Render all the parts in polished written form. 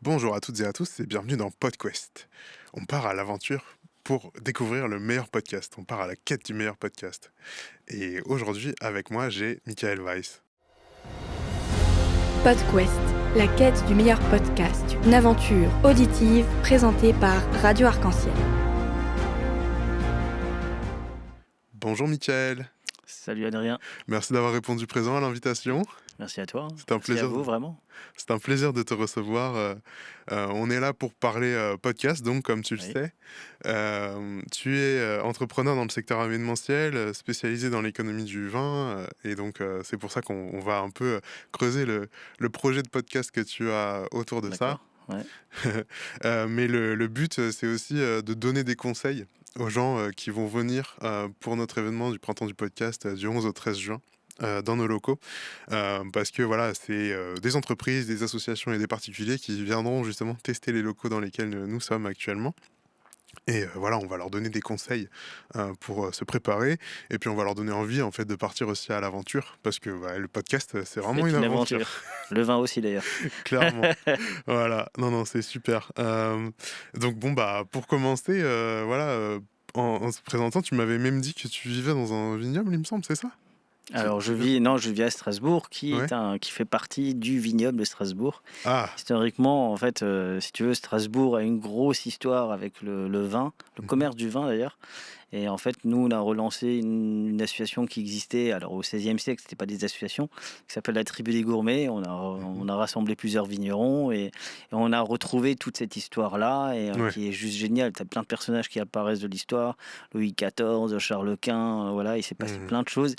Bonjour à toutes et à tous et bienvenue dans PodQuest. On part à l'aventure pour découvrir le meilleur podcast. On part à la quête du meilleur podcast. Et aujourd'hui, avec moi, j'ai Michael Weiss. PodQuest, la quête du meilleur podcast, une aventure auditive présentée par Radio Arc-en-Ciel. Bonjour Michael. Salut Adrien, Merci d'avoir répondu présent à l'invitation. merci à toi, C'est un merci à plaisir. vous vraiment. C'est un plaisir de te recevoir. On est là pour parler podcast, donc comme tu le Oui. sais. Tu es entrepreneur dans le secteur événementiel, spécialisé dans l'économie du vin. Et donc, c'est pour ça qu'on va un peu creuser le projet de podcast que tu as autour de ça. D'accord, ouais. Mais le but, c'est aussi de donner des conseils aux gens qui vont venir pour notre événement du Printemps du podcast du 11 au 13 juin. Dans nos locaux, parce que voilà, c'est des entreprises, des associations et des particuliers qui viendront justement tester les locaux dans lesquels nous sommes actuellement. Et voilà, on va leur donner des conseils pour se préparer, et puis on va leur donner envie en fait de partir aussi à l'aventure, parce que le podcast, c'est vraiment C'est une une aventure, aventure. Le vin aussi d'ailleurs. clairement. Voilà, non, c'est super. Donc bon, pour commencer, en se présentant, tu m'avais même dit que tu vivais dans un vignoble, il me semble, c'est ça? Alors C'est bien ça? je vis à Strasbourg, Ouais. qui fait partie du vignoble de Strasbourg. Ah. Historiquement, en fait, si tu veux, Strasbourg a une grosse histoire avec le vin, le Mhm. commerce du vin d'ailleurs. Et en fait, nous, on a relancé une association qui existait, alors au XVIe siècle, c'était pas des associations, qui s'appelle la Tribu des Gourmets. Mhm. On a rassemblé plusieurs vignerons et on a retrouvé toute cette histoire-là et Ouais. qui est juste géniale. Tu as plein de personnages qui apparaissent de l'histoire, Louis XIV, Charles Quint, voilà, il s'est passé Mhm. plein de choses.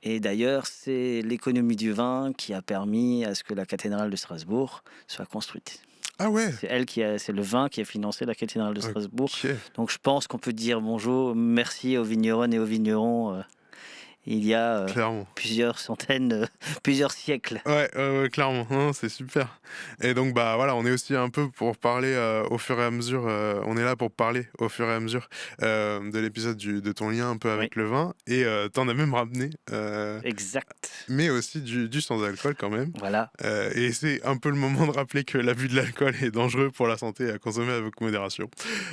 Et d'ailleurs, c'est l'économie du vin qui a permis à ce que la cathédrale de Strasbourg soit construite. Ah ouais. C'est le vin qui a financé la cathédrale de Strasbourg. Ok. Donc je pense qu'on peut dire bonjour, merci aux vigneronnes et aux vignerons. Il y a Clairement. plusieurs centaines, plusieurs siècles. Ouais, clairement. Non, c'est super. Et donc, voilà, on est aussi un peu pour parler au fur et à mesure. On est là pour parler au fur et à mesure de l'épisode de ton lien un peu Oui, avec le vin. Et t'en as même ramené, exact. mais aussi du sans-alcool quand même. Voilà. Et c'est un peu le moment de rappeler que l'abus de l'alcool est dangereux pour la santé et à consommer avec modération.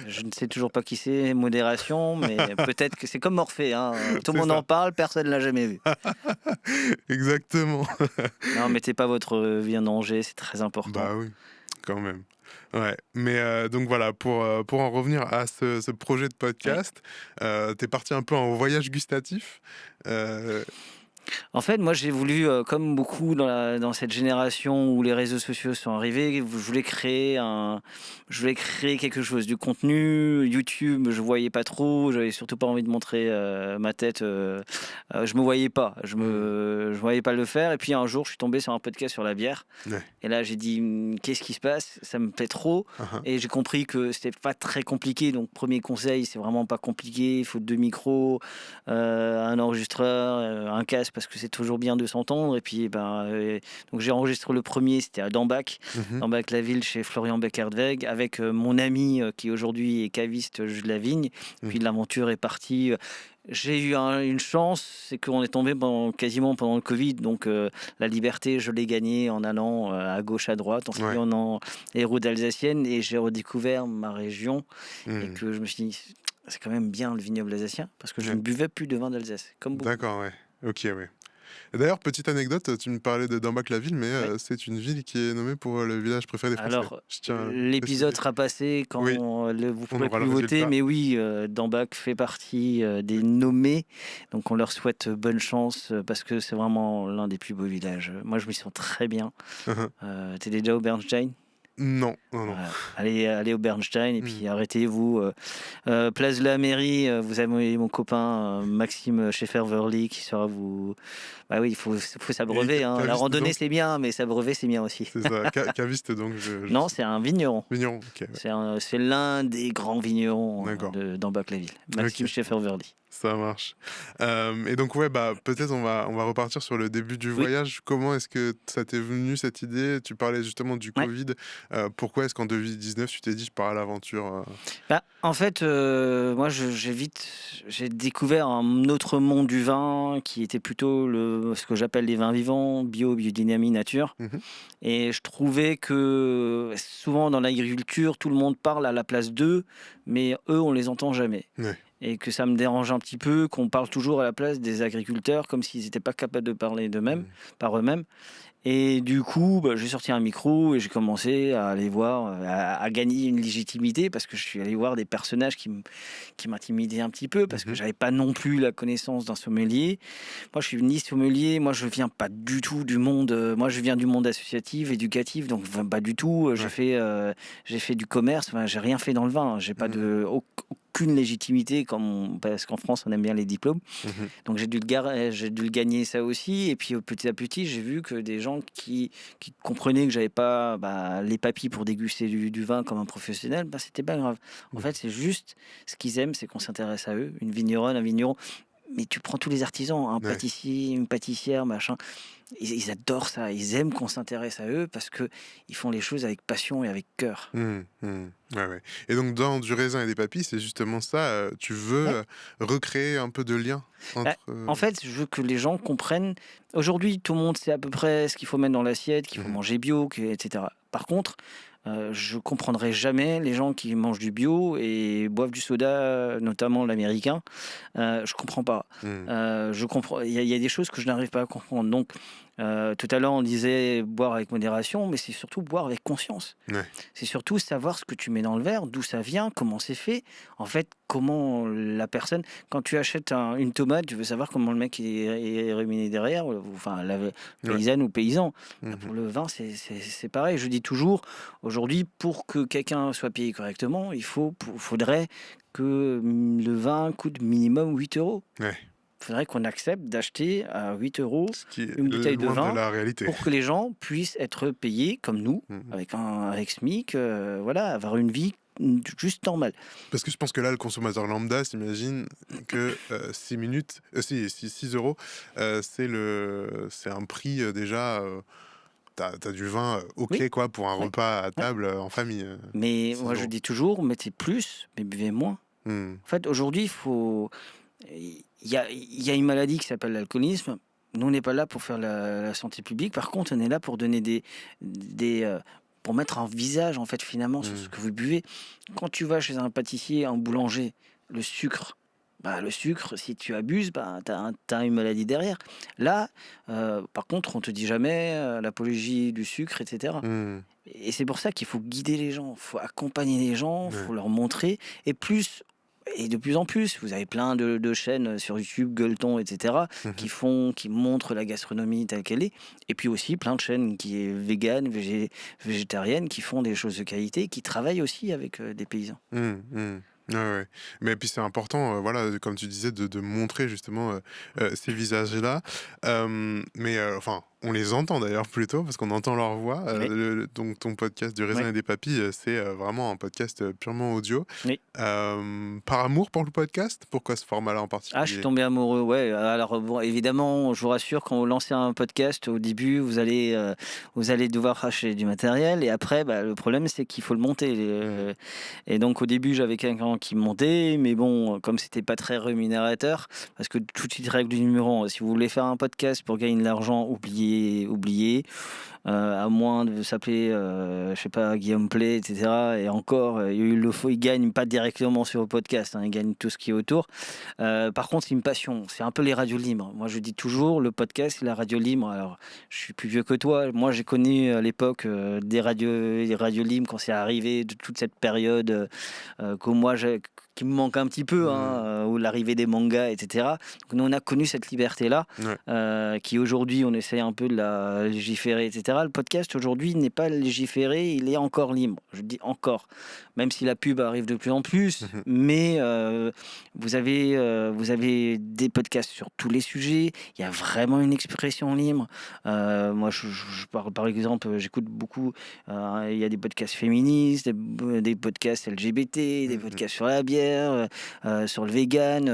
Je ne sais toujours pas qui c'est, modération, mais peut-être que c'est comme Morphée. Hein. Tout le C'est monde en ça. parle, personne ne l'a jamais vu. Exactement. Non, mettez pas votre vie en danger, c'est très important. Bah oui, quand même. Ouais, mais donc voilà, pour en revenir à ce projet de Oui. podcast, tu parti un peu en voyage gustatif. Heu, En fait, moi, j'ai voulu, comme beaucoup dans cette génération où les réseaux sociaux sont arrivés, je voulais créer quelque chose, du contenu. YouTube, je voyais pas trop, j'avais surtout pas envie de montrer ma tête. Je me voyais pas, mmh, je voyais pas le faire. Et puis un jour, je suis tombé sur un podcast sur la bière. ouais. Et là, j'ai dit, qu'est-ce qui se passe? Ça me plaît trop. Hein, hein. Et j'ai compris que c'était pas très compliqué. Donc, premier conseil, c'est vraiment pas compliqué. Il faut 2 micros, un enregistreur, un casque, parce que c'est toujours bien de s'entendre. Et puis, donc j'ai enregistré le premier, c'était à Dambach, Mmh. Dambach-la-Ville, chez Florian Beckerdweg, avec mon ami qui aujourd'hui est caviste Jules Lavigne. Puis Mmh. l'aventure est partie. J'ai eu une chance, c'est qu'on est tombé quasiment pendant le Covid, donc la liberté, je l'ai gagnée en allant à gauche, à droite, en Ouais. sillonnant les routes alsaciennes, et j'ai redécouvert ma région, et Mmh. que je me suis dit, c'est quand même bien le vignoble alsacien, parce que je Ouais. ne buvais plus de vin d'Alsace, comme beaucoup. D'accord, ouais. OK, ouais. Et d'ailleurs, petite anecdote, tu me parlais de Dambach-la-Ville, mais Oui. c'est une ville qui est nommée pour le village préféré des Français. Alors, Je tiens à le l'épisode préciser. sera passé Oui, quand vous on pourrez aura le plus voter, résultat. mais oui, Dambach fait partie des nommés, donc on leur souhaite bonne chance, parce que c'est vraiment l'un des plus beaux villages. Moi, je m'y sens très bien. Hein, hein. T'es déjà au Bernstein? Non, non. Voilà. Allez au Bernstein et Mmh. puis arrêtez-vous. Place de la mairie, vous avez mon copain Maxime Schaeffer-Verly qui sera vous. Bah oui, il faut Et s'abreuver. Hein. La caviste randonnée, donc? c'est bien, mais s'abreuver, c'est bien aussi. C'est ça, caviste donc je Non, sais. c'est un vigneron. Vigneron, OK, ouais. C'est l'un des grands vignerons D'accord. d'Ambach-la-Ville. Maxime OK. Schaeffer-Verly. Ça marche. Et donc peut-être on va repartir sur le début du Oui, voyage. Comment est-ce que ça t'est venu cette idée? Tu parlais justement du ouais. Covid, Pourquoi est-ce qu'en 2019, tu t'es dit: «Je pars à l'aventure»? Bah, en fait, moi, j'ai découvert un autre monde du vin qui était plutôt ce que j'appelle les vins vivants, bio, biodynamie, nature. Mmh. Et je trouvais que souvent dans l'agriculture, tout le monde parle à la place d'eux, mais eux, on les entend jamais. Ouais. Et que ça me dérange un petit peu qu'on parle toujours à la place des agriculteurs, comme s'ils n'étaient pas capables de parler d'eux-mêmes, Mmh. par eux-mêmes. Et du coup, bah, j'ai sorti un micro et j'ai commencé à aller voir, à gagner une légitimité parce que je suis allé voir des personnages qui m'intimidaient un petit peu parce que Mmh. j'avais pas non plus la connaissance d'un sommelier. Moi, je suis ni sommelier, moi, je viens pas du tout du monde. Moi, je viens du monde associatif, éducatif, donc enfin, pas du tout. Ouais. J'ai fait du commerce, enfin, j'ai rien fait dans le vin. J'ai pas Mmh. aucune légitimité parce qu'en France, on aime bien les diplômes. Mmh. Donc j'ai dû le gagner ça aussi. Et puis petit à petit, j'ai vu que des gens qui comprenaient que j'avais pas les papilles pour déguster du vin comme un professionnel, c'était pas grave. En Mmh. fait, c'est juste ce qu'ils aiment, c'est qu'on s'intéresse à eux. Une vigneronne, un vigneron. Mais tu prends tous les artisans, un Ouais. pâtissier, une pâtissière, machin. Ils adorent ça. Ils aiment qu'on s'intéresse à eux parce que ils font les choses avec passion et avec cœur. Mmh. Mmh. Ouais, ouais. Et donc dans Du raisin et des papilles, c'est justement ça, tu veux, Ouais. recréer un peu de lien Bah, entre, en fait, je veux que les gens comprennent. Aujourd'hui, tout le monde sait à peu près ce qu'il faut mettre dans l'assiette, qu'il faut Mmh. manger bio, etc. Par contre, je comprendrai jamais les gens qui mangent du bio et boivent du soda, notamment l'américain. Je comprends pas. Mmh. Je comprends. Il y a des choses que je n'arrive pas à comprendre. Donc, tout à l'heure, on disait boire avec modération, mais c'est surtout boire avec conscience. Ouais. C'est surtout savoir ce que tu mets dans le verre, d'où ça vient, comment c'est fait. En fait, comment la personne, quand tu achètes une tomate, tu veux savoir comment le mec est rémunéré derrière, enfin la Ouais. paysanne ou paysan. Mmh. Pour le vin, c'est pareil. Je dis toujours, aujourd'hui, pour que quelqu'un soit payé correctement, faudrait que le vin coûte minimum 8 euros. Ouais. Il faudrait qu'on accepte d'acheter à 8 euros Ce qui est une bouteille de loin de vin la réalité. pour que les gens puissent être payés comme nous, Mmh. avec SMIC, voilà, avoir une vie juste normale. Parce que je pense que là, le consommateur lambda s'imagine que, 6 minutes, si 6 €, c'est un prix, déjà, tu du vin, Oui, OK quoi pour un ouais, repas à ouais. table, en famille, Mais 6 moi, je €. dis toujours, mettez plus, mais buvez moins. Mmh. En fait, aujourd'hui, il y a une maladie qui s'appelle l'alcoolisme. Nous, on n'est pas là pour faire la santé publique. Par contre, on est là pour donner pour mettre un visage, en fait, finalement, sur ce Mmh. que vous buvez. Quand tu vas chez un pâtissier, un boulanger, le sucre, si tu abuses, t'as une maladie derrière. Là, par contre, on te dit jamais l'apologie du sucre, etc. Mmh. Et c'est pour ça qu'il faut guider les gens, il faut accompagner les gens, il Ouais. faut leur montrer. Et de plus en plus, vous avez plein de chaînes sur YouTube, Gueuleton, etc., Mmh. qui montrent la gastronomie telle qu'elle est. Et puis aussi plein de chaînes qui est véganes, végétariennes, qui font des choses de qualité, qui travaillent aussi avec des paysans. Mmh. Mmh. Ouais, ouais. Mais puis c'est important, voilà, comme tu disais, de montrer justement, ces visages-là. Mais, enfin, on les entend d'ailleurs plutôt parce qu'on entend leur voix. Oui, Donc ton podcast Du oui, raisin et des papilles, c'est, vraiment un podcast, purement audio. oui. Par amour pour le podcast? Pourquoi ce format-là en Ah, je suis particulier? tombé amoureux, ouais. Alors, bon, évidemment, je vous rassure, quand vous lancez un podcast, au début, vous allez devoir acheter du matériel. Et après, le problème, c'est qu'il faut le monter. Mmh. Et donc, au début, j'avais quelqu'un qui montait. Mais bon, comme c'était pas très rémunérateur, parce que tout de suite, règle du numéro 1, si vous voulez faire un podcast pour gagner de l'argent, oubliez. À moins de s'appeler, je sais pas, Guillaume Play, etc. Et encore, il gagne pas directement sur le podcast, hein, il gagne tout ce qui est autour. Par contre, c'est une passion, c'est un peu les radios libres. Moi, je dis toujours, le podcast, c'est la radio libre. Alors, je suis plus vieux que toi. Moi, j'ai connu à l'époque des radios libres quand c'est arrivé, de toute cette période qui me manque un petit peu, Mmh. hein, où l'arrivée des mangas, etc. Donc, nous, on a connu cette liberté-là, Ouais. qui aujourd'hui, on essaie un peu de la légiférer, etc. Le podcast, aujourd'hui, n'est pas légiféré, il est encore libre. Je dis encore, même si la pub arrive de plus en plus, Mmh. mais vous avez des podcasts sur tous les sujets. Il y a vraiment une expression libre. Moi, je parle par exemple, j'écoute beaucoup. Il y a des podcasts féministes, des podcasts LGBT, des Mmh. podcasts sur la bière. alimentaire, sur le vegan,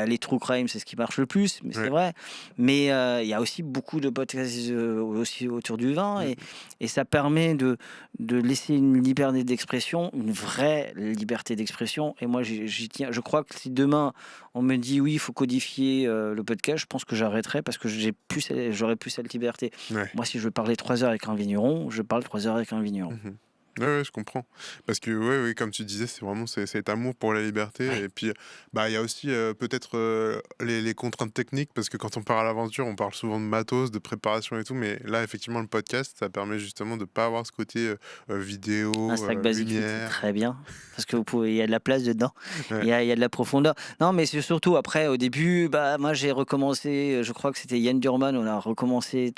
les true crime, c'est ce qui marche le plus, mais c'est Ouais. vrai. Mais il y a aussi beaucoup de podcasts aussi autour du vin, Mmh. et ça permet de laisser une liberté d'expression, une vraie liberté d'expression. Et moi, j'y tiens. Je crois que si demain on me dit oui, il faut codifier le podcast, je pense que j'arrêterai parce que j'aurai plus cette liberté. Ouais. Moi, si je veux parler 3 heures avec un vigneron, je parle 3 heures avec un vigneron. Mmh. Ouais, je comprends. Parce que ouais, comme tu disais, c'est vraiment cet amour pour la liberté Ouais. et puis, il y a aussi, peut-être, les contraintes techniques parce que quand on part à l'aventure, on parle souvent de matos, de préparation et tout, mais là, effectivement, le podcast, ça permet justement de pas avoir ce côté, vidéo, Un sac basique fit, c'est lumière. très bien parce que il y a de la place dedans, Ouais. il y a de la profondeur. Non, mais c'est surtout après, au début, moi j'ai recommencé, je crois que c'était Yann Durman, on a recommencé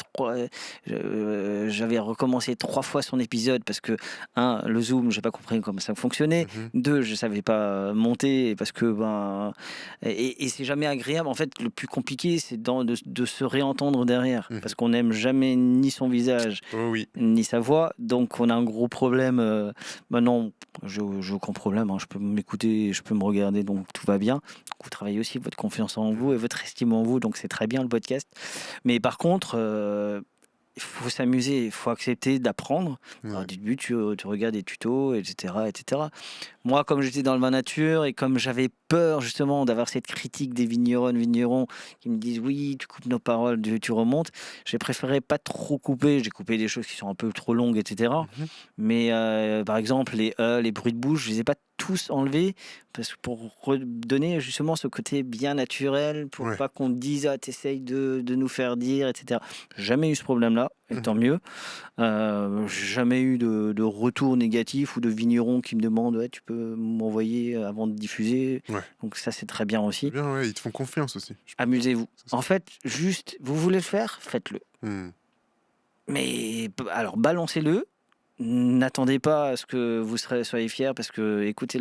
j'avais recommencé 3 fois son épisode parce que, le Zoom, j'ai pas compris comment ça fonctionnait. Mmh. 2, je savais pas monter parce que, et c'est jamais agréable. En fait, le plus compliqué, c'est de se réentendre derrière Mmh. parce qu'on n'aime jamais ni son visage Oh oui. ni sa voix, donc on a un gros problème. Maintenant, j'ai aucun problème, hein, je peux m'écouter, je peux me regarder, donc tout va bien. Vous travaillez aussi votre confiance en vous et votre estime en vous, donc c'est très bien le podcast. Mais par contre, il faut s'amuser, il faut accepter d'apprendre. Alors, Ouais. au début, tu regardes des tutos, etc., etc. Moi, comme j'étais dans le vin nature et comme j'avais peur justement d'avoir cette critique des vignerons qui me disent oui, tu coupes nos paroles, tu remontes, j'ai préféré pas trop couper. J'ai coupé des choses qui sont un peu trop longues, etc. Mmh. Mais par exemple, les bruits de bouche, je les ai pas tous enlevés parce que pour redonner justement ce côté bien naturel, pour Ouais. pas qu'on dise ah t'essayes de nous faire dire, etc. J'ai jamais eu ce problème-là, et tant Mmh. mieux. J'ai jamais eu de retour négatif ou de vignerons qui me demandent ouais, tu peux m'envoyer avant de diffuser. Ouais. Donc ça, c'est très bien C'est aussi. bien, ouais, ils te font confiance aussi, je pense. Amusez-vous. C'est ça. En fait, juste, vous voulez le faire, faites-le. Mmh. Mais alors, balancez-le. N'attendez pas à ce que vous soyez fiers parce que écoutez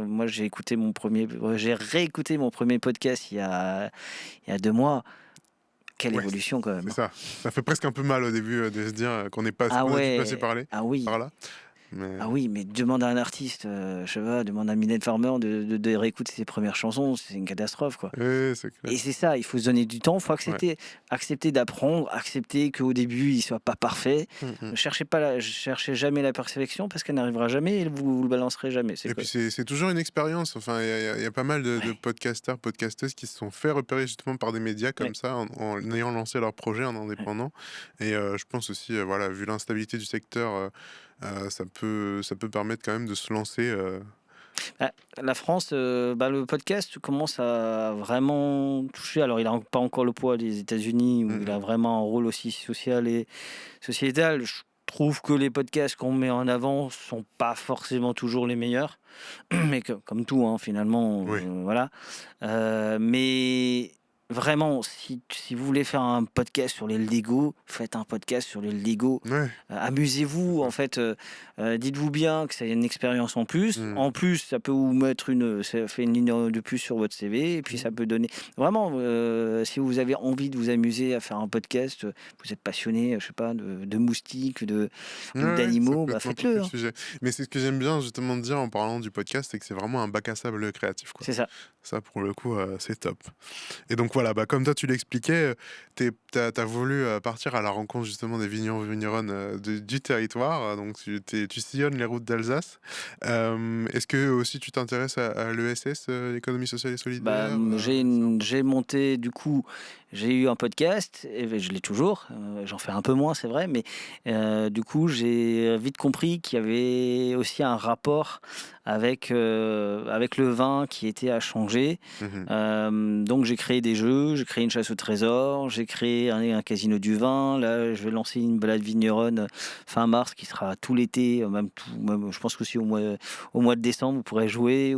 moi j'ai réécouté mon premier podcast il y a 2 mois. Quelle Ouais, évolution quand même, c'est hein. ça. Ça fait presque un peu mal au début, de se dire, qu'on Ah a dû passer ouais, ah oui. par là, mais Ah oui, mais demande à un artiste, je sais pas, demande à Mylène Farmer de réécouter ses premières chansons, c'est une catastrophe, quoi. ouais, c'est clair. Et c'est ça, il faut se donner du temps, il faut Ouais. accepter d'apprendre, accepter qu'au début, il soit pas parfait. Mmh. Ne cherchez jamais la perfection parce qu'elle n'arrivera jamais et vous le balancerez jamais. C'est Et quoi? puis c'est toujours une expérience. Enfin, il y a pas mal de Ouais, podcasteurs, podcasteuses qui se sont fait repérer justement par des médias ouais, comme ça, en ayant lancé leur projet en ouais. indépendant. Et je pense aussi, voilà, vu l'instabilité du secteur, ça peut permettre quand même de se lancer. La France, le podcast commence à vraiment toucher. Alors, il n'a pas encore le poids des États-Unis où il a Mmh. vraiment un rôle aussi social et sociétal. Je trouve que les podcasts qu'on met en avant sont pas forcément toujours les meilleurs, mais comme tout, hein, finalement, Oui. voilà. Mais vraiment, si vous voulez faire un podcast sur les Lego, faites un podcast sur les Lego. Ouais, c'est Amusez-vous, en ça. fait. Dites-vous bien que c'est une expérience en plus. Mmh. En plus, ça peut vous mettre ça fait une ligne de plus sur votre CV. Et puis, ça Mmh. peut donner. Vraiment, si vous avez envie de vous amuser à faire un podcast, vous êtes passionné, je sais pas, de moustiques, Ouais, ou ouais, ça d'animaux, peut être n'importe faites-le, quel hein. sujet. Mais c'est ce que j'aime bien justement de dire en parlant du podcast, c'est que c'est vraiment un bac à sable créatif, quoi. C'est ça. Ça, pour le coup, c'est top. Et donc voilà, comme toi tu l'expliquais, tu as voulu, partir à la rencontre justement des vignerons, vigneronnes, du territoire, donc tu sillonnes les routes d'Alsace. Est-ce que aussi tu t'intéresses à l'ESS, l'économie sociale et solidaire? C'est J'ai monté, du coup, j'ai eu un podcast, et je l'ai toujours, j'en fais un peu moins, c'est vrai, mais du coup, j'ai vite compris qu'il y avait aussi un rapport avec le vin qui était à changer. Mmh. Donc j'ai créé des jeux, j'ai créé une chasse au trésor, j'ai créé un casino du vin. Là, je vais lancer une balade vigneronne fin mars qui sera tout l'été, même je pense qu'aussi au mois de décembre, vous pourrez jouer.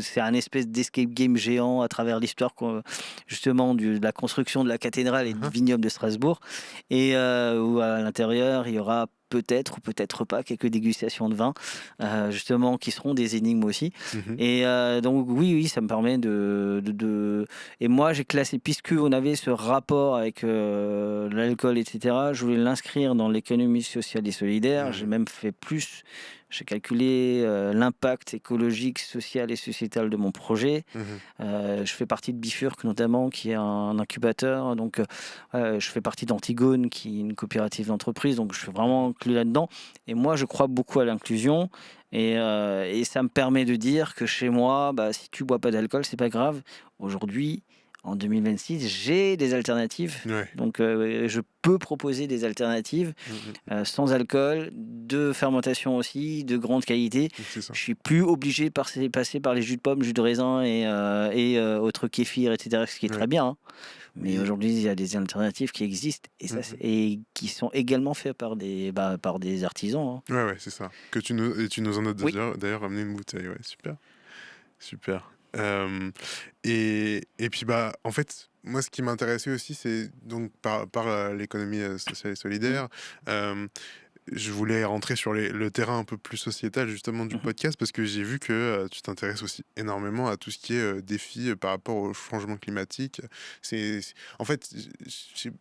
C'est un espèce d'escape game géant à travers l'histoire justement de la construction de la cathédrale et du Mmh. vignoble de Strasbourg. Et où à l'intérieur, il y aura peut-être ou peut-être pas quelques dégustations de vin, justement, qui seront des énigmes aussi. Et donc oui, ça me permet Et moi, j'ai classé, puisque on avait ce rapport avec l'alcool, etc., je voulais l'inscrire dans l'économie sociale et solidaire. J'ai même fait plus. J'ai calculé l'impact écologique, social et sociétal de mon projet. Je fais partie de Bifurc notamment, qui est un incubateur. Donc, je fais partie d'Antigone, qui est une coopérative d'entreprise. Donc, je suis vraiment inclus là-dedans. Et moi, je crois beaucoup à l'inclusion. Et ça me permet de dire que chez moi, si tu bois pas d'alcool, c'est pas grave. Aujourd'hui, en 2026, j'ai des alternatives. Ouais. Donc, je peux proposer des alternatives sans alcool, de fermentation aussi, de grande qualité. C'est ça. Je suis plus obligé de passer par les jus de pomme, jus de raisin et autres kéfirs, etc., ce qui est très bien. Hein. Mais aujourd'hui, il y a des alternatives qui existent et qui sont également faites par des artisans. Hein. Ouais, c'est ça. Tu nous en as d'ailleurs ramené une bouteille. Ouais, super. Et puis en fait, moi, ce qui m'intéressait aussi, c'est donc par l'économie sociale et solidaire. Je voulais rentrer sur le terrain un peu plus sociétal justement du podcast, parce que j'ai vu que tu t'intéresses aussi énormément à tout ce qui est défi par rapport au changement climatique. En fait, tu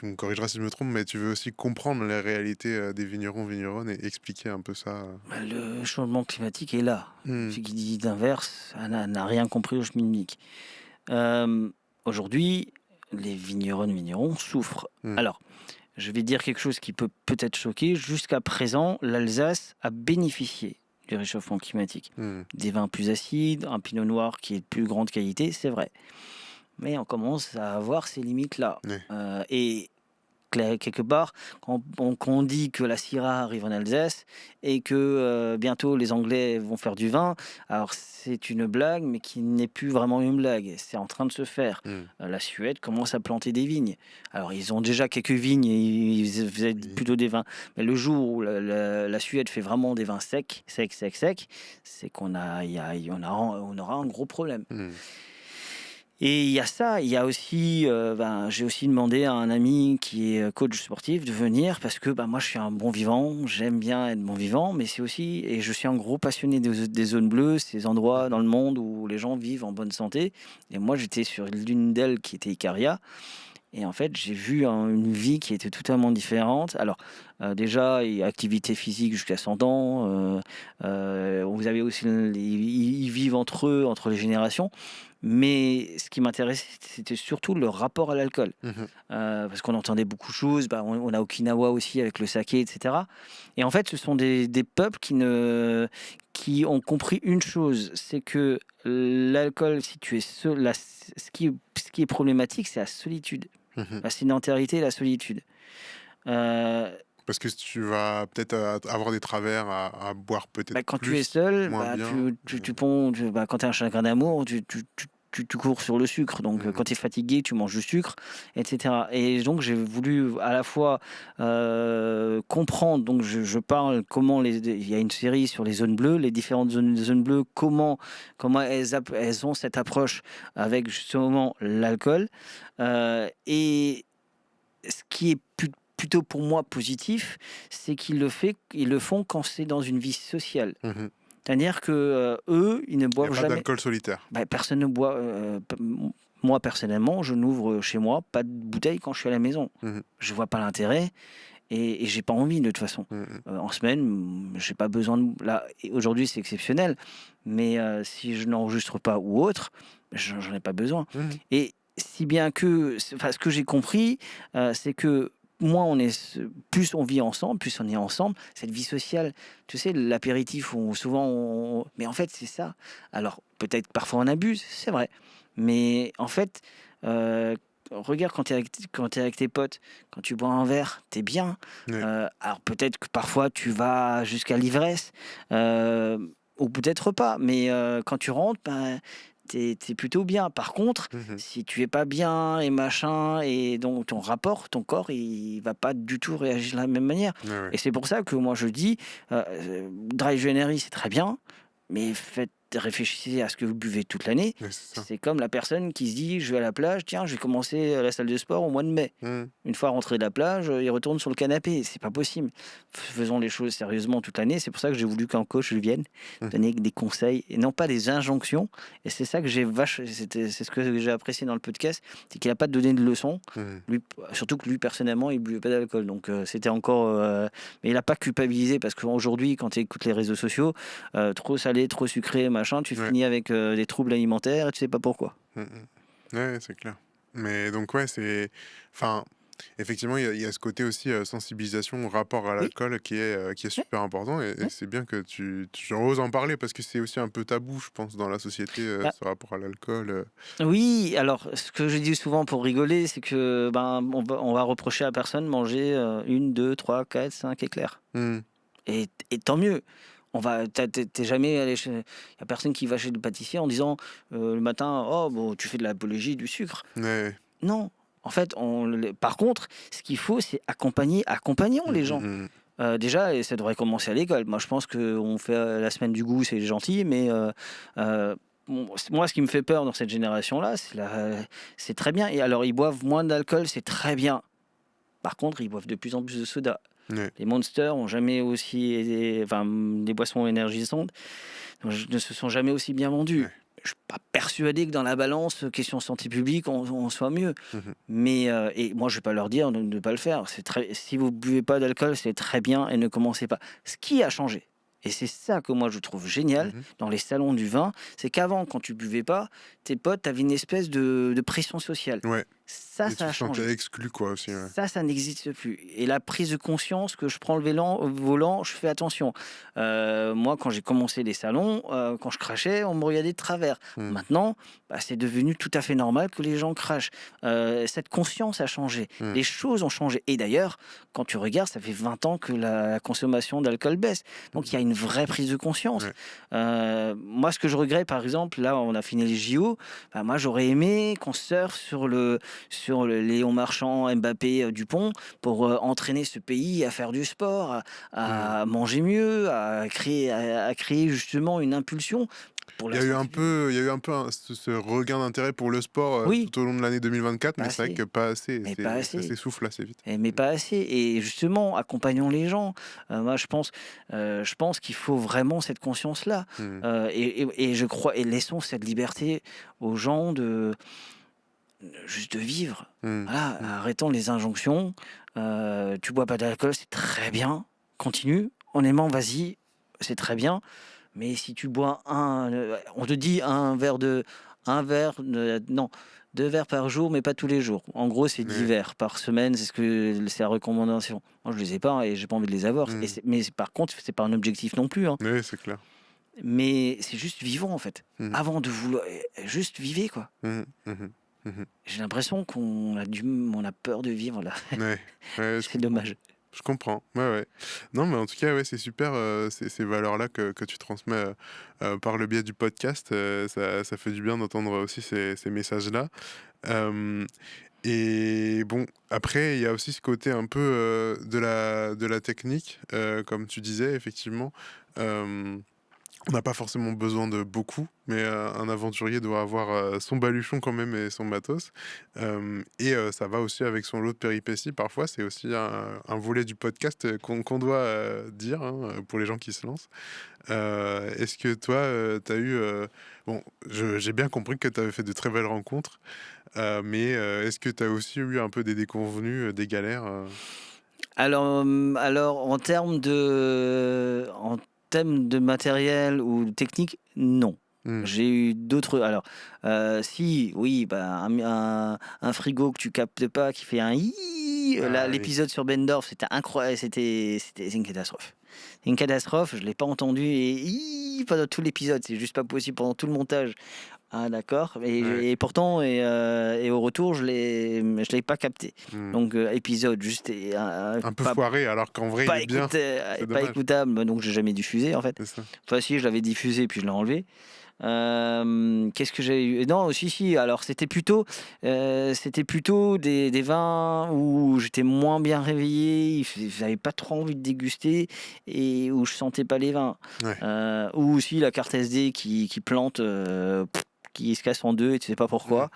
me corrigeras si je me trompe, mais tu veux aussi comprendre la réalité des vignerons-vigneronnes et expliquer un peu ça. Le changement climatique est là. Celui qui dit d'inverse n'a rien compris au schmilblick. Aujourd'hui, les vignerons souffrent. Alors, je vais dire quelque chose qui peut peut-être choquer. Jusqu'à présent, l'Alsace a bénéficié du réchauffement climatique. Des vins plus acides, un pinot noir qui est de plus grande qualité, c'est vrai. Mais on commence à avoir ces limites-là. Et quelque part, quand on dit que la Syrah arrive en Alsace et que bientôt les Anglais vont faire du vin, alors c'est une blague, mais qui n'est plus vraiment une blague. C'est en train de se faire. La Suède commence à planter des vignes. Alors ils ont déjà quelques vignes et ils faisaient plutôt des vins. Mais le jour où la Suède fait vraiment des vins secs, c'est qu'on aura un gros problème. Et il y a ça, il y a aussi, j'ai aussi demandé à un ami qui est coach sportif de venir parce que moi je suis un bon vivant, j'aime bien être bon vivant, mais c'est aussi, et je suis un gros passionné des zones bleues, ces endroits dans le monde où les gens vivent en bonne santé. Et moi j'étais sur l'une d'elles qui était Icaria. Et en fait, j'ai vu une vie qui était totalement différente. Alors, déjà, il y a activité physique jusqu'à 100 ans. Vous avez aussi, ils vivent entre eux, entre les générations. Mais ce qui m'intéressait, c'était surtout le rapport à l'alcool. Parce qu'on entendait beaucoup de choses. On a Okinawa aussi avec le saké, etc. Et en fait, ce sont des peuples qui ont compris une chose, c'est que l'alcool, si tu es seul, ce qui est problématique, c'est la solitude. La sédentarité et la solitude. Parce que tu vas peut-être avoir des travers à boire peut-être quand plus, tu es seul, moins bien. Quand tu as un chagrin d'amour, tu cours sur le sucre. Donc, quand tu es fatigué, tu manges du sucre, etc. Et donc, j'ai voulu à la fois comprendre. Donc, je parle comment il y a une série sur les zones bleues, les différentes zones bleues, comment elles ont cette approche avec justement l'alcool. Et ce qui est plutôt pour moi positif, c'est qu'ils le font quand c'est dans une vie sociale. C'est-à-dire que eux, ils ne boivent jamais. Il n'y a pas d'alcool solitaire. Personne ne boit. Moi, personnellement, je n'ouvre chez moi pas de bouteille quand je suis à la maison. Je vois pas l'intérêt et j'ai pas envie de toute façon. En semaine, j'ai pas besoin de. Là, aujourd'hui, c'est exceptionnel, mais si je n'enregistre pas ou autre, j'en ai pas besoin. Et si bien que, ce que j'ai compris, c'est que moins plus on vit ensemble, plus on est ensemble. Cette vie sociale, tu sais, l'apéritif, mais en fait, c'est ça. Alors, peut-être parfois on abuse, c'est vrai. Mais en fait, regarde quand tu es avec tes potes, quand tu bois un verre, t'es bien. Alors, peut-être que parfois tu vas jusqu'à l'ivresse, ou peut-être pas. Mais quand tu rentres, t'es plutôt bien. Par contre, si tu es pas bien et machin, et donc ton corps, il va pas du tout réagir de la même manière. Et c'est pour ça que moi je dis, Dry January, c'est très bien, mais faites réfléchissez à ce que vous buvez toute l'année. Ouais, c'est ça. C'est comme la personne qui se dit, je vais à la plage, tiens, je vais commencer la salle de sport au mois de mai. Mmh. Une fois rentré de la plage, il retourne sur le canapé. C'est pas possible. Faisons les choses sérieusement toute l'année. C'est pour ça que j'ai voulu qu'un coach vienne Mmh. donner des conseils et non pas des injonctions. Et c'est ça que c'est ce que j'ai apprécié dans le podcast, c'est qu'il n'a pas donné de leçons. Mmh. Lui, surtout que lui personnellement, il buvait pas d'alcool. Donc c'était encore, mais il n'a pas culpabilisé parce qu'aujourd'hui, quand tu écoutes les réseaux sociaux, trop salé, trop sucré, machin, tu Ouais. finis avec des troubles alimentaires et tu sais pas pourquoi. Mmh mh. Ouais, c'est clair. Mais donc ouais, c'est enfin, effectivement, il y a ce côté aussi, sensibilisation au rapport à Oui. l'alcool qui est Ouais. super important et Ouais. c'est bien que tu oses en parler parce que c'est aussi un peu tabou, je pense, dans la société, Bah, ce rapport à l'alcool. oui, alors ce que je dis souvent pour rigoler, c'est que ben on va reprocher à personne de manger 1, 2, 3, 4, 5 éclairs. Mmh. Et tant mieux. T'es jamais allé chez. Il n'y a personne qui va chez le pâtissier en disant le matin, oh, bon, tu fais de l'apologie du sucre. Ouais. Non. En fait, par contre, ce qu'il faut, c'est accompagnons les gens. Mmh. Déjà, et ça devrait commencer à l'école. Moi, je pense qu'on fait la semaine du goût, c'est gentil, mais moi, ce qui me fait peur dans cette génération-là, c'est très bien. Et alors, ils boivent moins d'alcool, c'est très bien. Par contre, ils boivent de plus en plus de soda. Ouais. Les Monsters ont jamais aussi, enfin, les boissons énergisantes ne se sont jamais aussi bien vendues. Ouais. Je suis pas persuadé que dans la balance, question santé publique, on soit mieux. Mmh. Mais et moi, je vais pas leur dire de ne pas le faire. Si vous buvez pas d'alcool, c'est très bien et ne commencez pas. Ce qui a changé, et c'est ça que moi je trouve génial Mmh. dans les salons du vin, c'est qu'avant, quand tu buvais pas, tes potes avaient une espèce de pression sociale. Ouais. Ça Et tu a te changé. sentais exclu quoi aussi, ouais. Ça n'existe plus. Et la prise de conscience que je prends le volant, je fais attention. Moi, quand j'ai commencé les salons, quand je crachais, on me regardait de travers. Mmh. Maintenant, c'est devenu tout à fait normal que les gens crachent. Cette conscience a changé. Mmh. Les choses ont changé. Et d'ailleurs, quand tu regardes, ça fait 20 ans que la consommation d'alcool baisse. Donc, il y a une vraie prise de conscience. Ouais. Moi, ce que je regrette, par exemple, là, on a fini les JO. Moi, j'aurais aimé qu'on surfe sur le Léon Marchand, Mbappé, Dupont, pour entraîner ce pays à faire du sport, à manger mieux, à créer justement une impulsion pour Il y la a eu santé un publique. peu ce regain d'intérêt pour le sport, Oui, tout au long de l'année 2024, pas mais c'est vrai assez, que pas assez. mais pas Ça assez. s'essouffle assez vite. Mais pas assez. Et justement, accompagnons les gens. Moi, je pense qu'il faut vraiment cette conscience-là. Mmh. Et je crois, et laissons cette liberté aux gens juste de vivre. Mmh. Voilà, Mmh. arrêtons les injonctions. Tu bois pas d'alcool, c'est très bien. Continue. Honnêtement, vas-y, c'est très bien. Mais si tu bois on te dit non, 2 verres par jour, mais pas tous les jours. En gros, c'est 10 Ouais. verres par semaine, c'est la recommandation. Moi, je les ai pas et j'ai pas envie de les avoir. Mmh. Mais par contre, c'est pas un objectif non plus, hein. Ouais, c'est clair. Mais c'est juste vivons en fait. Mmh. Avant de vouloir, juste vivez quoi. Mmh. Mmh. Mmh. J'ai l'impression qu'on a peur de vivre là. Ouais. Ouais, C'est dommage. je comprends. Ouais, ouais. Non, mais en tout cas, ouais, c'est super, ces valeurs-là que tu transmets, par le biais du podcast, ça fait du bien d'entendre aussi ces messages-là. Hem Et bon, après, il y a aussi ce côté un peu, de la technique, comme tu disais, effectivement. On n'a pas forcément besoin de beaucoup, mais un aventurier doit avoir, son baluchon quand même et son matos. Ça va aussi avec son lot de péripéties. Parfois, c'est aussi un volet du podcast, qu'on doit, dire, hein, pour les gens qui se lancent. Est-ce que toi, tu as eu, bon, j'ai bien compris que tu avais fait de très belles rencontres, mais est-ce que tu as aussi eu un peu des déconvenues, des galères, Alors en termes de matériel ou de technique, non. Mmh. J'ai eu d'autres. Alors, si, oui, un frigo que tu captes pas, qui fait un hi. Ah Là, oui. l'épisode sur Bendorf, c'était incroyable. C'est une catastrophe. C'est une catastrophe. Je l'ai pas entendu et hi pendant tout l'épisode. C'est juste pas possible pendant tout le montage. Ah d'accord. Ouais. Et pourtant et au retour, je l'ai pas capté. Mmh. Donc épisode juste Un peu pas foiré, alors qu'en vrai, il est bien. C'est pas dommage. écoutable, donc j'ai jamais diffusé en fait. C'est ça. Enfin si, je l'avais diffusé puis je l'ai enlevé. Qu'est-ce que j'ai eu? Non, si, alors c'était plutôt des vins où j'étais moins bien réveillé, j'avais pas trop envie de déguster et où je sentais pas les vins. Ouais. Ou aussi la carte SD qui plante, qui se casse en deux et tu sais pas pourquoi.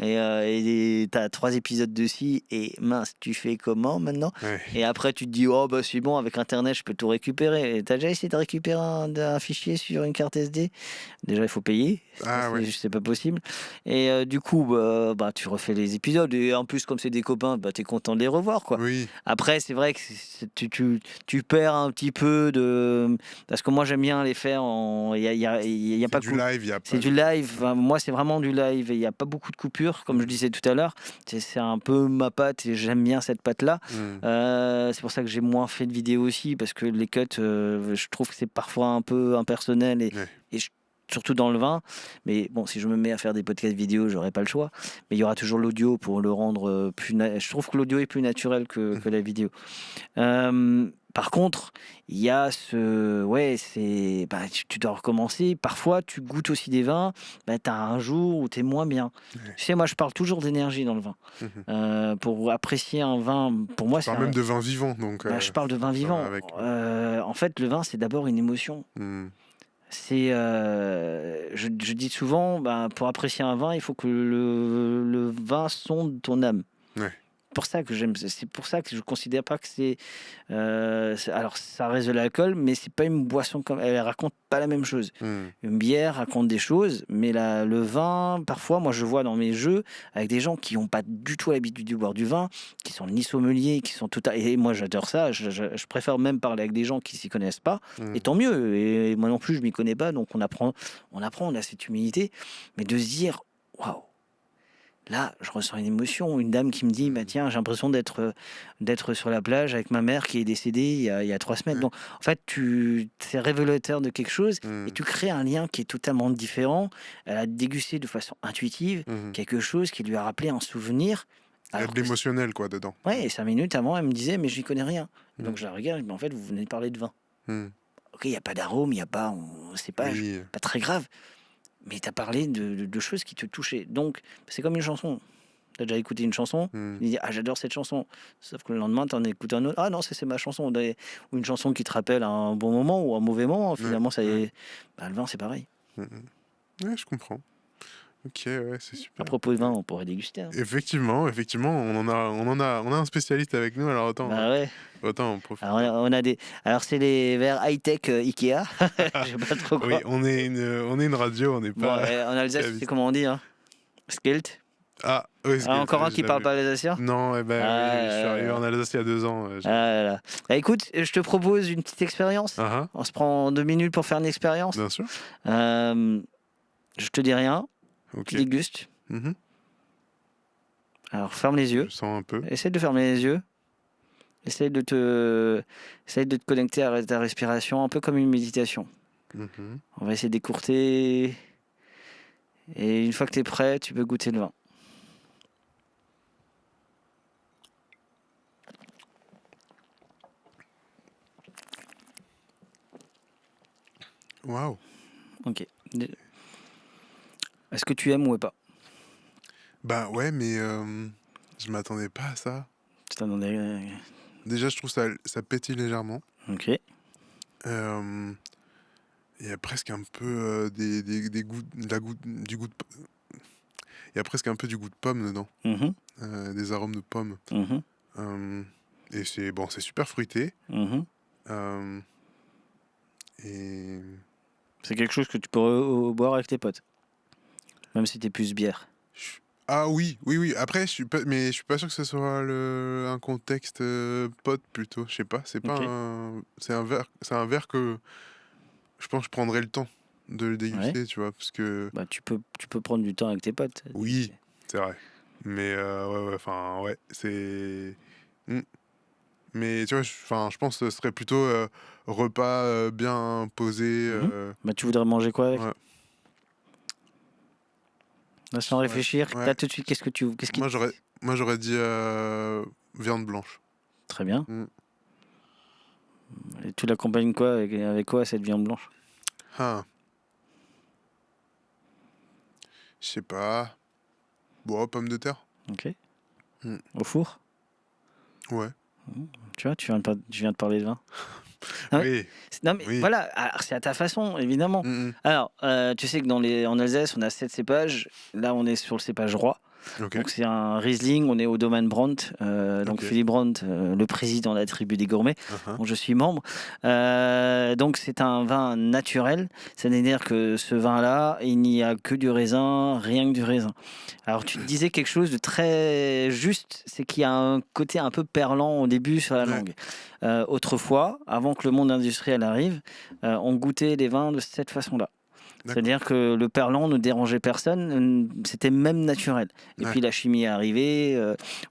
Et t'as 3 épisodes dessus et mince, tu fais comment maintenant? Ouais. Et après tu te dis oh bah c'est bon, avec internet je peux tout récupérer. Et t'as déjà essayé de récupérer un fichier sur une carte SD? Déjà il faut payer, Ah ouais. c'est pas possible. Et du coup bah tu refais les épisodes et en plus comme c'est des copains, bah t'es content de les revoir quoi. Oui. Après c'est vrai que tu perds un petit peu de, parce que moi j'aime bien les faire en, il y a C'est pas du cou- live, il y a c'est pas du de... live. Enfin, moi c'est vraiment du live et il y a pas beaucoup de coupures comme je disais tout à l'heure. C'est un peu ma patte et j'aime bien cette patte là. C'est pour ça que j'ai moins fait de vidéos aussi, parce que les cuts, je trouve que c'est parfois un peu impersonnel Ouais. et surtout dans le vin. Mais bon, si je me mets à faire des podcasts vidéo, j'aurai pas le choix. Mais il y aura toujours l'audio pour le rendre je trouve que l'audio est plus naturel que la vidéo. Par contre, il y a tu dois recommencer. Parfois, tu goûtes aussi des vins. Bah, tu as un jour où tu es moins bien. Ouais. Tu sais, moi, je parle toujours d'énergie dans le vin. Pour apprécier un vin, pour moi, Je parle même de vin vivant, donc je parle de vin ça va vivant. avec. En fait, le vin, c'est d'abord une émotion. C'est, je dis souvent, pour apprécier un vin, il faut que le vin sonde ton âme. Ouais. Pour ça que j'aime, c'est pour ça que je considère pas que alors ça reste de l'alcool, mais c'est pas une boisson comme elle raconte pas la même chose. Une bière raconte des choses, mais le vin, parfois, moi je vois dans mes jeux avec des gens qui n'ont pas du tout l'habitude de boire du vin, qui sont ni sommeliers, qui sont et moi j'adore ça. Je préfère même parler avec des gens qui s'y connaissent pas, et tant mieux. Et moi non plus je m'y connais pas, donc on apprend, on a cette humilité, mais de se dire waouh. Là, je ressens une émotion, une dame qui me dit bah tiens, j'ai l'impression d'être sur la plage avec ma mère qui est décédée il y a 3 semaines. Ouais. Donc en fait, c'est révélateur de quelque chose et tu crées un lien qui est totalement différent. Elle a dégusté de façon intuitive quelque chose qui lui a rappelé un souvenir. Il y a Alors de l'émotionnel, quoi, dedans. et 5 minutes avant, elle me disait mais j'y connais rien. Donc je la regarde, mais en fait, vous venez de parler de vin. Ok, il n'y a pas d'arôme, il n'y a pas, c'est pas Oui. pas très grave. Mais tu as parlé de choses qui te touchaient. Donc, c'est comme une chanson. Tu as déjà écouté une chanson, tu dis ah j'adore cette chanson. Sauf que le lendemain, tu en écoutes un autre. Ah non, c'est ma chanson. Ou une chanson qui te rappelle un bon moment ou un mauvais moment. Finalement, ça y est. Le vin, c'est pareil. Ouais, je comprends. Ok, ouais, c'est super. À propos de vin, on pourrait déguster. Effectivement, on a un spécialiste avec nous, alors autant en profiter. Alors c'est les verres high-tech Ikea. Je sais pas trop quoi. Oui, on est une radio, on n'est Bon, pas... en Alsace, c'est comment on dit Skelt. Ah, oui, Encore un qui parle pas alsacien. Non, oui, je suis arrivé en Alsace il y a 2 ans. Écoute, je te propose une petite expérience. On se prend 2 minutes pour faire une expérience. Bien sûr. Je te dis rien. Ok. Tu dégustes. Alors ferme les yeux. Je sens un peu. Essaye de fermer les yeux. Essaye de te connecter à ta respiration, un peu comme une méditation. On va essayer d'écourter. Et une fois que tu es prêt, tu peux goûter le vin. Waouh. Ok. Est-ce que tu aimes ou pas? Bah ouais, mais je m'attendais pas à ça. Tu t'attendais. Déjà, je trouve ça pétille légèrement. Ok. Il y a presque un peu des goûts, du goût de... Il y a presque un peu du goût de pomme dedans. Des arômes de pomme. Et c'est super fruité. Et... C'est quelque chose que tu peux boire avec tes potes. Même si t'es plus bière. Ah oui. Après, je suis pas sûr que ce soit un contexte pote plutôt. Je sais pas. C'est pas c'est un verre que je pense que je prendrais le temps de le déguster, tu vois, parce que... Bah, tu peux prendre du temps avec tes potes. Oui, c'est vrai. Mais ouais, c'est... Mais tu vois, je pense que ce serait plutôt repas bien posé. Bah, tu voudrais manger quoi avec? Ouais. Là, sans réfléchir, ouais. là tout de suite, qu'est-ce qui... Moi, j'aurais dit viande blanche. Très bien. Et tu l'accompagnes quoi avec quoi cette viande blanche? Je sais pas. Bon, pommes de terre. Ok. Au four? Ouais. Tu vois, tu viens de parler de vin. Non, Oui, non, mais oui. voilà, alors, c'est à ta façon, évidemment. Alors, tu sais que en Alsace, on a 7 cépages. Là, on est sur le cépage roi. Ok, Donc, c'est un Riesling. On est au domaine Brandt. Donc, ok. Philippe Brandt, le président de la tribu des gourmets, Uh-huh. dont je suis membre. Donc, c'est un vin naturel. C'est-à-dire que ce vin-là, il n'y a que du raisin, rien que du raisin. Alors, tu te disais quelque chose de très juste, c'est qu'il y a un côté un peu perlant au début sur la Ouais, langue. Autrefois, avant que le monde industriel arrive, on goûtait les vins de cette façon-là. d'accord. C'est-à-dire que le perlant ne dérangeait personne, c'était même naturel. Et Ouais. puis la chimie est arrivée.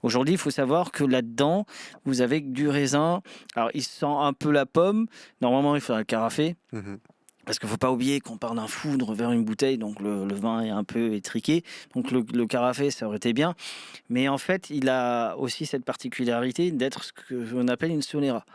Aujourd'hui, il faut savoir que là-dedans, vous avez du raisin. Alors, il sent un peu la pomme. Normalement, il faudrait le carafer. Mhm. Parce qu'il ne faut pas oublier qu'on part d'un foudre vers une bouteille, donc le vin est un peu étriqué. Donc le carafe, ça aurait été bien. Mais en fait, il a aussi cette particularité d'être ce qu'on appelle une Solera.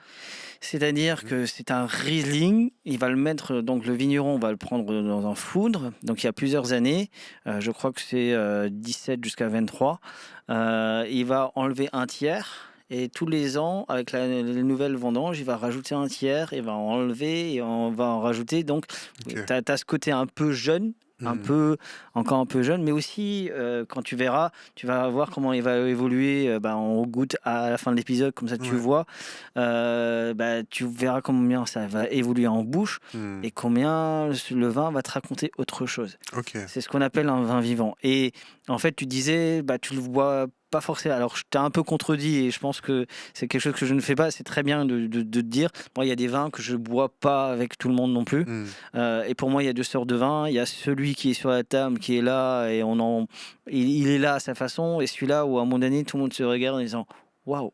C'est-à-dire que c'est un Riesling. Il va le mettre, donc le vigneron va le prendre dans un foudre. Donc il y a plusieurs années, je crois que c'est 17 jusqu'à 23. Il va enlever un tiers. Et tous les ans, avec les nouvelles vendanges, il va rajouter un tiers, il va enlever et on va en rajouter. Donc, tu Ok. as ce côté un peu jeune, Mhm. encore un peu jeune, mais aussi, quand tu verras, tu vas voir comment il va évoluer. On goûte à la fin de l'épisode, comme ça tu Ouais. vois. Tu verras combien ça va évoluer en bouche Mhm. et combien le vin va te raconter autre chose. Ok. C'est ce qu'on appelle un vin vivant. Et en fait, tu disais, tu le vois pas forcément. Alors, je t'ai un peu contredit et je pense que c'est quelque chose que je ne fais pas. C'est très bien de te dire. Moi, il y a des vins que je bois pas avec tout le monde non plus. Mhm. Et pour moi, il y a deux sortes de vins. Il y a celui qui est sur la table, qui est là et il est là à sa façon. Et celui-là où à un moment donné, tout le monde se regarde en disant waouh.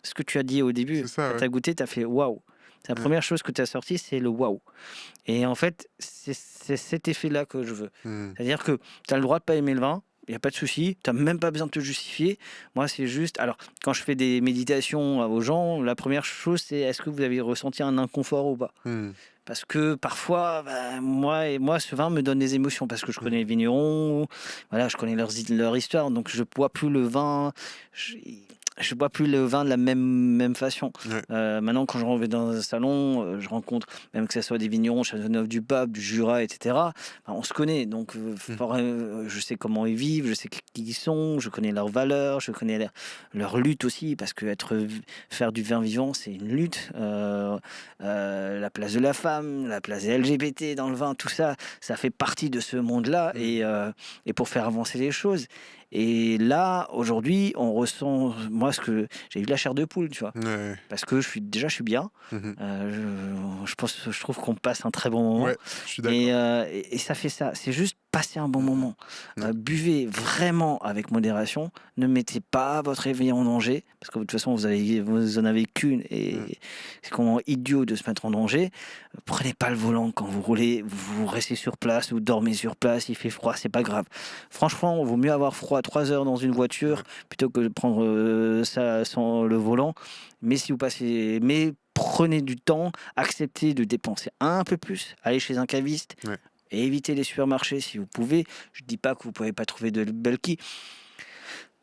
Ce que tu as dit au début, C'est ça, quand ouais. tu as goûté, tu as fait waouh. La Ouais. première chose que tu as sorti, c'est le waouh. Et en fait, c'est cet effet-là que je veux. Mhm. C'est-à-dire que tu as le droit de pas aimer le vin, il n'y a pas de souci, tu n'as même pas besoin de te justifier. Moi, c'est juste. Alors, quand je fais des méditations aux gens, la première chose, c'est est-ce que vous avez ressenti un inconfort ou pas? Mhm. Parce que parfois, moi, ce vin me donne des émotions parce que je connais les vignerons, voilà, je connais leur histoire, donc je bois plus le vin. Je bois plus le vin de la même façon. Ouais. Maintenant, quand je vais dans un salon, je rencontre, même que ce soit des vignerons, Châteauneuf-du-Pape, du Jura, etc. On se connaît, donc je sais comment ils vivent, je sais qui ils sont, je connais leurs valeurs, je connais leur lutte aussi, parce que faire du vin vivant, c'est une lutte. La place de la femme, la place des LGBT dans le vin, tout ça, ça fait partie de ce monde-là et pour faire avancer les choses. Et là, aujourd'hui, on ressent, moi, j'ai eu de la chair de poule, tu vois, Ouais. parce que je suis bien. Mhm. Je trouve qu'on passe un très bon moment Ouais, je suis d'accord. et ça fait ça. C'est juste passer un bon Mhm. moment. Ouais. Buvez vraiment avec modération. Ne mettez pas votre réveil en danger parce que de toute façon, vous en avez qu'une et Mhm. c'est comment idiot de se mettre en danger. Prenez pas le volant quand vous roulez. Vous restez sur place, vous dormez sur place. Il fait froid, c'est pas grave. Franchement, il vaut mieux avoir froid 3 heures dans une voiture Ouais. plutôt que de prendre ça sans le volant. Mais si vous passez, mais prenez du temps, acceptez de dépenser un peu plus, allez chez un caviste Ouais. et évitez les supermarchés si vous pouvez. Je ne dis pas que vous ne pouvez pas trouver de belles quilles.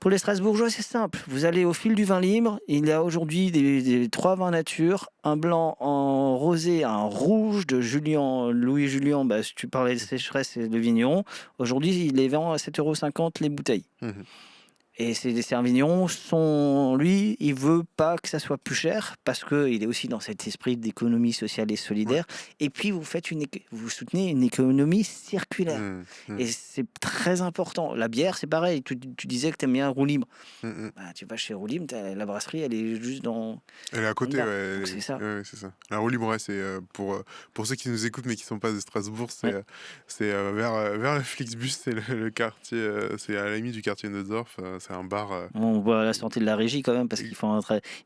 Pour les Strasbourgeois, c'est simple. Vous allez au fil du vin libre. Il y a aujourd'hui des 3 vins nature, un blanc en rosé, un rouge de Louis Julien. Si tu parlais de sécheresse, c'est le vigneron. Aujourd'hui, il les vend à 7,50 € les bouteilles. Mhm. Et c'est un vigneron, lui, il veut pas que ça soit plus cher parce qu'il est aussi dans cet esprit d'économie sociale et Ouais. solidaire. Et puis, vous soutenez une économie circulaire. Mhm. Mhm. Et c'est très important. La bière, c'est pareil. Tu disais que tu aimes bien roue libre. Mhm. Tu vas chez roue libre, la brasserie, elle est juste dans Elle est à côté, là. ouais. Donc, c'est ça. Ouais, c'est ça. La roue libre, ouais, c'est pour ceux qui nous écoutent mais qui sont pas de Strasbourg, Ouais. c'est vers le Flixbus, c'est le quartier, c'est à la limite du quartier Neudorf. C'est un bar. On voit la santé de la régie quand même parce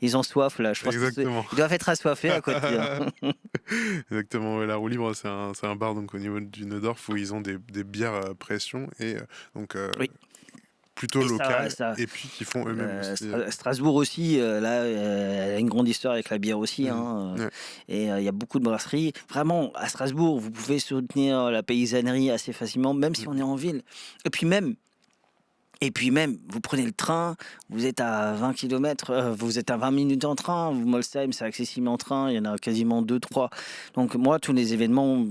ils ont soif là. Je pense Exactement. qu'ils doivent être assoiffés à côté. Hein. Exactement. Ouais, la roue libre, c'est un bar donc au niveau du Neudorf où ils ont des bières à pression et donc Oui. plutôt Et locales ça, et puis qui font eux-mêmes aussi. Strasbourg aussi, là, elle a une grande histoire avec la bière aussi. Hein, Ouais. et il y a beaucoup de brasseries. Vraiment, à Strasbourg, vous pouvez soutenir la paysannerie assez facilement, même si on est en ville. Et puis même, Et puis même, vous prenez le train, vous êtes à 20 km, vous êtes à 20 minutes en train, Molsheim, c'est accessible en train, il y en a quasiment 2-3. Donc moi, tous les événements,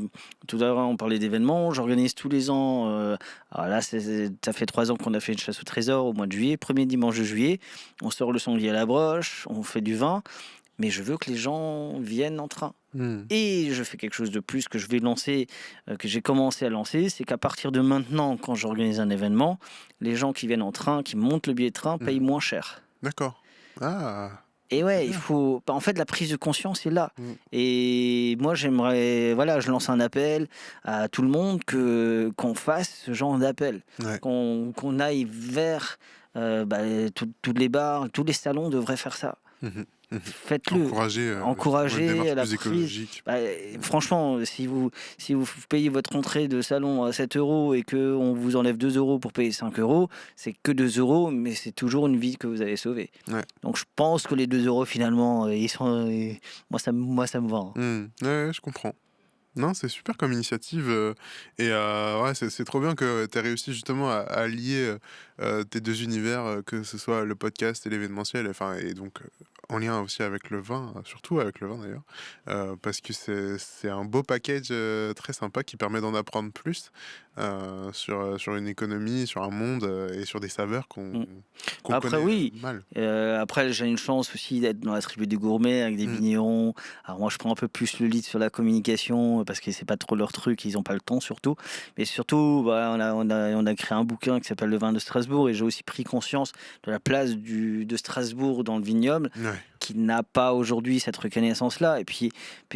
tout à l'heure on parlait d'événements, j'organise tous les ans, alors là, ça fait 3 ans qu'on a fait une chasse au trésor au mois de juillet, premier dimanche de juillet, on sort le sanglier à la broche, on fait du vin, mais je veux que les gens viennent en train. Et je fais quelque chose de plus que je vais lancer, que j'ai commencé à lancer, c'est qu'à partir de maintenant, quand j'organise un événement, les gens qui viennent en train, qui montent le billet de train, payent moins cher. D'accord. Ah, Et c'est ouais, il bien. faut. En fait, la prise de conscience est là. Mm. Et moi, j'aimerais. Voilà, je lance un appel à tout le monde qu'on fasse ce genre d'appel. Ouais. Qu'on aille vers. Tous les bars, tous les salons devraient faire ça. Mhm. Mhm. Faites-le. Encourager une Encouragez démarche la plus prise. écologique. Franchement, si vous payez votre entrée de salon à 7 euros et qu'on vous enlève 2 euros pour payer 5 euros, c'est que 2 euros, mais c'est toujours une vie que vous avez sauvée. Ouais. Donc je pense que les 2 euros, finalement, ils sont, moi, ça me va. Ouais, je comprends. Non, c'est super comme initiative. Et ouais, c'est trop bien que tu aies réussi justement à allier tes deux univers, que ce soit le podcast et l'événementiel, enfin, et donc en lien aussi avec le vin, surtout avec le vin d'ailleurs, parce que c'est un beau package très sympa qui permet d'en apprendre plus sur une économie, sur un monde et sur des saveurs qu'on Après, connaît oui. mal. Après, j'ai une chance aussi d'être dans la tribu des gourmets avec des vignerons. Alors moi, je prends un peu plus le lead sur la communication parce que c'est pas trop leur truc, ils n'ont pas le temps surtout. Mais surtout, on a créé un bouquin qui s'appelle Le vin de Strasbourg et j'ai aussi pris conscience de la place de Strasbourg dans le vignoble. Ouais. Qui n'a pas aujourd'hui cette reconnaissance-là. Et puis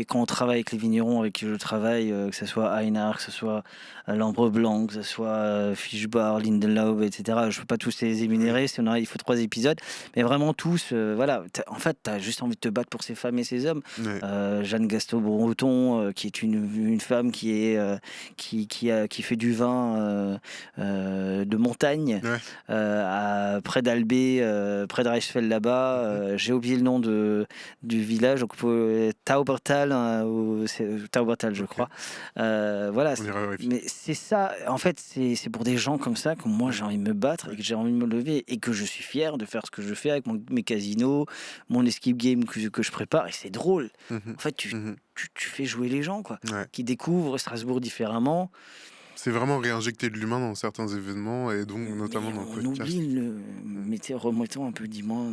quand on travaille avec les vignerons avec qui je travaille, que ce soit Einard, que ce soit L'Ambre Blanc, que ce soit Fischbar, Lindenlaub, etc. Je ne peux pas tous les énumérer, sinon il faut 3 épisodes. Mais vraiment tous, voilà. En fait, tu as juste envie de te battre pour ces femmes et ces hommes. Ouais. Jeanne Gasto-Breton, qui est une femme qui fait du vin de montagne, Ouais. près d'Albé, près de Reichsfeld là-bas. J'ai oublié le nom du village, donc Taubertal, Taubertal, je crois. Voilà. On ira vérifier. Mais c'est ça, en fait, c'est pour des gens comme ça que moi j'ai envie de me battre et que j'ai envie de me lever et que je suis fier de faire ce que je fais avec mes casinos, mon escape game que je prépare et c'est drôle. Mhm. En fait, tu Mhm. fais jouer les gens, quoi, Ouais. qui découvrent Strasbourg différemment. C'est vraiment réinjecter de l'humain dans certains événements et donc notamment Mais dans le on podcast. oublie remettons un peu d'humain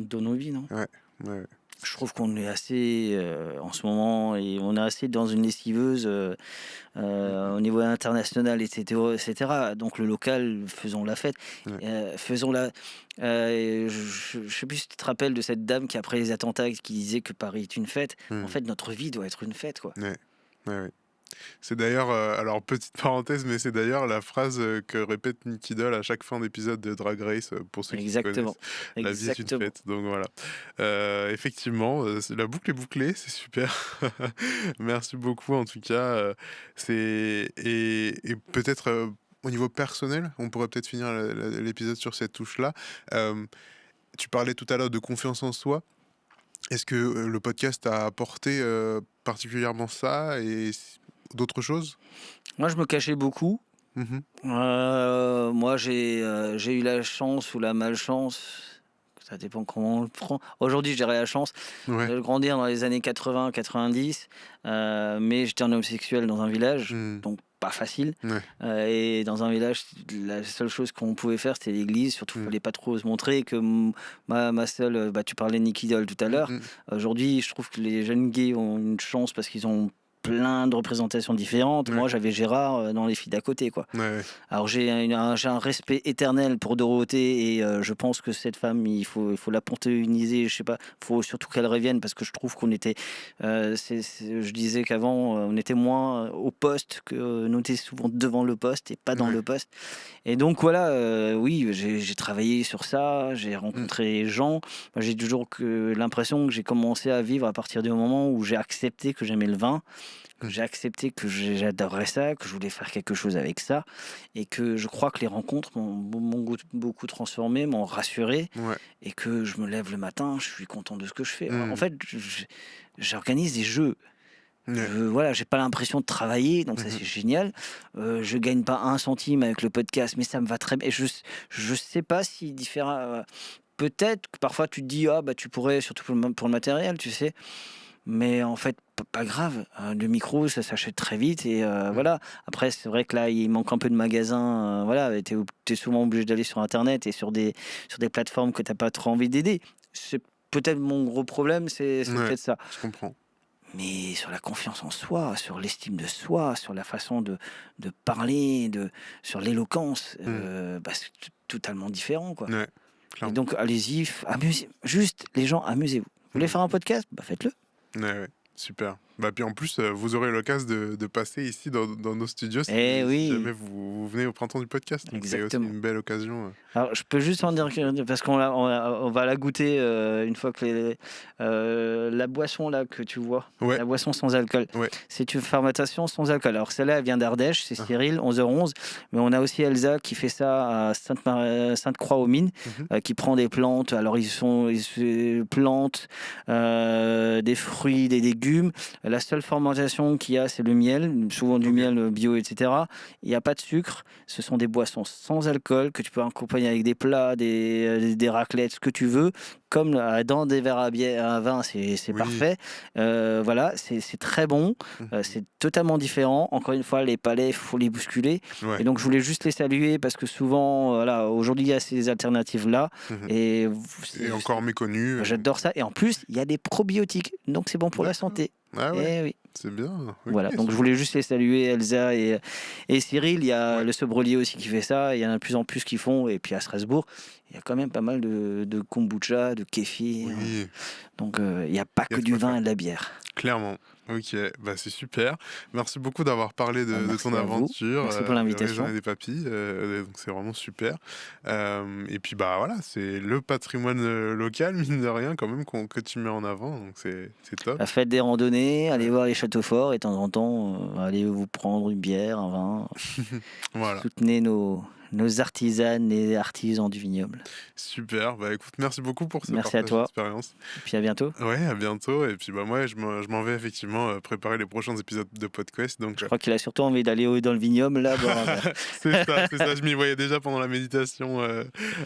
dans nos vies, non? Ouais. Je trouve qu'on est assez en ce moment et on est assez dans une lessiveuse au niveau international, etc. Donc le local, faisons la fête, Ouais. faisons la. Je sais plus si tu te rappelles de cette dame qui après les attentats qui disait que Paris est une fête. En fait, notre vie doit être une fête, quoi. Ouais. C'est d'ailleurs, alors petite parenthèse, mais c'est d'ailleurs la phrase que répète Nicky Doll à chaque fin d'épisode de Drag Race, pour ceux qui Exactement. connaissent. La vie est une fête, donc voilà. Effectivement, la boucle est bouclée, c'est super. Merci beaucoup en tout cas. Et peut-être au niveau personnel, on pourrait peut-être finir l'épisode sur cette touche-là. Tu parlais tout à l'heure de confiance en soi. Est-ce que le podcast a apporté particulièrement ça et d'autres choses? Moi, je me cachais beaucoup. Mmh. Moi, j'ai eu la chance ou la malchance, ça dépend comment on le prend. Aujourd'hui, je dirais la chance Ouais. de grandir dans les années 80-90, mais j'étais un homosexuel dans un village, donc pas facile. Ouais. Et dans un village, la seule chose qu'on pouvait faire, c'était l'église. Surtout, il fallait pas trop se montrer. Que ma seule, tu parlais de Nicky Doll tout à l'heure. Aujourd'hui, je trouve que les jeunes gays ont une chance parce qu'ils ont plein de représentations différentes. Ouais. Moi, j'avais Gérard dans les filles d'à côté, quoi. Ouais. Alors j'ai un respect éternel pour Dorothée et je pense que cette femme, il faut la panthéoniser. Je sais pas, faut surtout qu'elle revienne parce que je trouve qu'on était, je disais qu'avant on était moins au poste, que nous étions souvent devant le poste et pas dans le poste. Et donc voilà, oui, j'ai travaillé sur ça, j'ai rencontré les gens. Moi, j'ai toujours l'impression que j'ai commencé à vivre à partir du moment où j'ai accepté que j'aimais le vin. J'ai accepté que j'adorais ça, que je voulais faire quelque chose avec ça, et que je crois que les rencontres m'ont beaucoup transformé, m'ont rassuré, et que je me lève le matin, je suis content de ce que je fais. En fait, j'organise des jeux. Ouais. Voilà, j'ai pas l'impression de travailler, donc ça c'est génial. Je gagne pas 1 centime avec le podcast, mais ça me va très bien. Et je sais pas si différent. Peut-être que parfois tu te dis ah bah tu pourrais, surtout pour le matériel, tu sais. Mais en fait, pas grave. Le micro, ça s'achète très vite et voilà. Après, c'est vrai que là, il manque un peu de magasins. Voilà, t'es souvent obligé d'aller sur Internet et sur des plateformes que t'as pas trop envie d'aider. C'est peut-être mon gros problème, c'est Ouais, peut-être ça. je comprends. Mais sur la confiance en soi, sur l'estime de soi, sur la façon de parler, sur l'éloquence, bah, c'est totalement différent, quoi. Ouais, Et clairement. donc, allez-y, juste les gens, amusez-vous. Vous voulez faire un podcast? Bah, faites-le. Ouais, super. Bah, puis en plus, vous aurez l'occasion de passer ici dans nos studios si Oui, jamais vous venez au printemps du podcast. Donc c'est aussi exactement. une belle occasion. Alors, je peux juste en dire parce on va la goûter une fois que la boisson là que tu vois, Ouais. la boisson sans alcool, Ouais. c'est une fermentation sans alcool. Alors celle-là, elle vient d'Ardèche, c'est Ah. Cyril, 11h11, mais on a aussi Elsa qui fait ça à Sainte-Croix-aux-Mines, qui prend des plantes. Alors ils se plantent des fruits, des légumes. La seule fermentation qu'il y a, c'est le miel, souvent du miel bio, etc. Il n'y a pas de sucre. Ce sont des boissons sans alcool que tu peux accompagner avec des plats, des raclettes, ce que tu veux. Comme dans des verres à vin, c'est parfait. Voilà, c'est très bon. C'est totalement différent. Encore une fois, les palais, il faut les bousculer. Ouais. Et donc, je voulais juste les saluer parce que souvent, voilà, aujourd'hui, il y a ces alternatives-là. Et encore méconnu. j'adore ça. Et en plus, il y a des probiotiques. Donc, c'est bon pour la santé. Ah ouais. Eh oui. C'est bien. Voilà, donc je voulais juste les saluer, Elsa et Cyril. Il y a le sommelier aussi qui fait ça. Il y en a de plus en plus qui font. Et puis à Strasbourg, il y a quand même pas mal de kombucha, de kéfir. Oui. Donc il n'y a pas que du vin et de la bière. Clairement. Ok, bah c'est super. Merci beaucoup d'avoir parlé de Merci ton à vous. aventure. Merci pour l'invitation. Les raisins et des papilles. Donc c'est vraiment super. Et puis bah voilà, c'est le patrimoine local, mine de rien, quand même, que tu mets en avant. Donc c'est top. Faites des randonnées, allez voir les châteaux forts et de temps en temps, allez vous prendre une bière, un vin. Voilà. Soutenez nos artisanes et artisans du vignoble. Super. Bah écoute, merci beaucoup pour ce Merci partage à toi. d'expérience. Et puis à bientôt. Ouais, à bientôt. Et puis bah moi, je m'en vais effectivement préparer les prochains épisodes de podcast. Donc Je crois qu'il a surtout envie d'aller dans le vignoble là. c'est ça. Je m'y voyais déjà pendant la méditation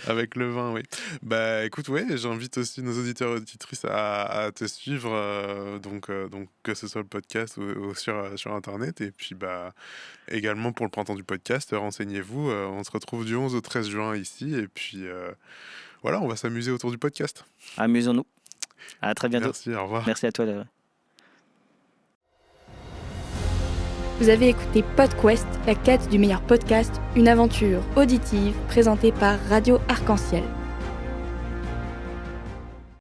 avec le vin, oui. Bah écoute, ouais, j'invite aussi nos auditeurs et auditrices à te suivre, donc que ce soit le podcast ou sur Internet. Et puis bah également pour le printemps du podcast, renseignez-vous. On se retrouve du 11 au 13 juin ici. Et puis voilà, on va s'amuser autour du podcast. Amusons-nous. À très bientôt. Merci, au revoir. Merci à toi. Vous avez écouté PodQuest, la quête du meilleur podcast, une aventure auditive présentée par Radio Arc-en-Ciel.